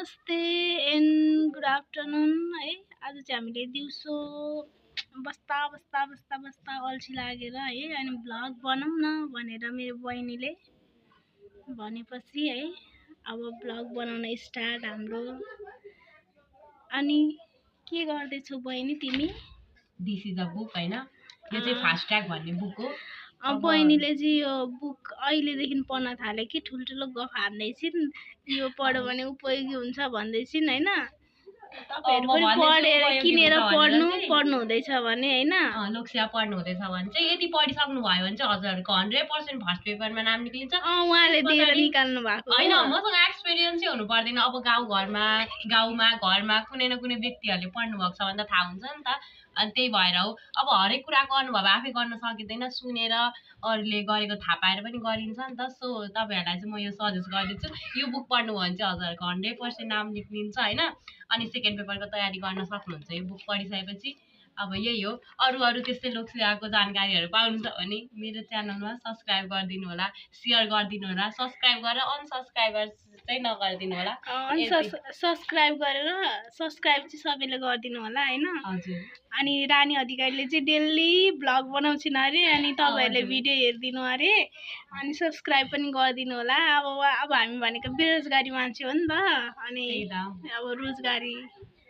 नमस्ते and good afternoon है। आज चाहिँ हामीले दिउँसो बस्दा अल्छी लागेर है अनि भ्लग बनाउँ न भनेर मेरो बहिनीले भनेपछि है अब भ्लग बनाउन स्टार्ट हाम्रो। अनि के गर्दैछौ बहिनी तिमी? दिस इज अ बुक हैन, यो चाहिँ फास्ट्याग भन्ने बुक हो। बहिनीले चाहिँ यो बुक अहिलेदेखि पढ्न थाले कि ठुल्ठुलो गफ हान्दैछिन्, यो पढ्यो भने उपयोगी हुन्छ भन्दैछिन् हैन। तपाईहरु पनि पढेर किनेर पढ्नु हुँदैछ भने हैन, लोकसेवा पढ्नु हुँदैछ भने चाहिँ यदि पढिसक्नु भयो भने चाहिँ हजुरहरुको 100% फर्स्ट पेपरमा नाम निक्लिन्छ। उहाँले दिएर निकाल्नु भएको हैन, मसँग एक्सपिरियन्सै हुनु पर्दैन। अब गाउँमा कुनै न कुनै व्यक्तिहरुले पढ्नु भएको छ भने त थाहा हुन्छ नि त। अनि त्यही भएर हो, अब हरेक कुराको अनुभव आफै गर्न सकिँदैन, सुनेर अरूले गरेको थाहा पाएर पनि गरिन्छ नि त। सो तपाईहरुलाई चाहिँ म यो सजेस्ट गर्दैछु, यो बुक पढ्नु भयो भने चाहिँ हजुरहरुको 100% नाम निक्लिन्छ हैन। अनि सेकेन्ड पेपरको तयारी गर्न सक्नुहुन्छ यो बुक पढिसकेपछि। अब यही हो, अरू त्यस्तै लोकसेवाको जानकारीहरु पाउनु छ भने मेरो च्यानलमा सब्स्क्राइब गरिदिनु होला, शेयर गरिदिनु होला। सब्स्क्राइब गरेर अनसब्स्क्राइब चाहिँ नगरिदिनु होला। सब्स्क्राइब गरेर सब्स्क्राइब चाहिँ सबैले गरिदिनु होला हैन। हजुर। अनि रानी अधिकारीले चाहिँ डेली भ्लग बनाउँछिन् अरे, अनि तपाईहरुले भिडियो हेर्दिनु अरे, अनि सब्स्क्राइब पनि गरिदिनु होला। अब हामी भनेको बेरोजगारी मान्छे हो नि त, अनि अब रोजगारी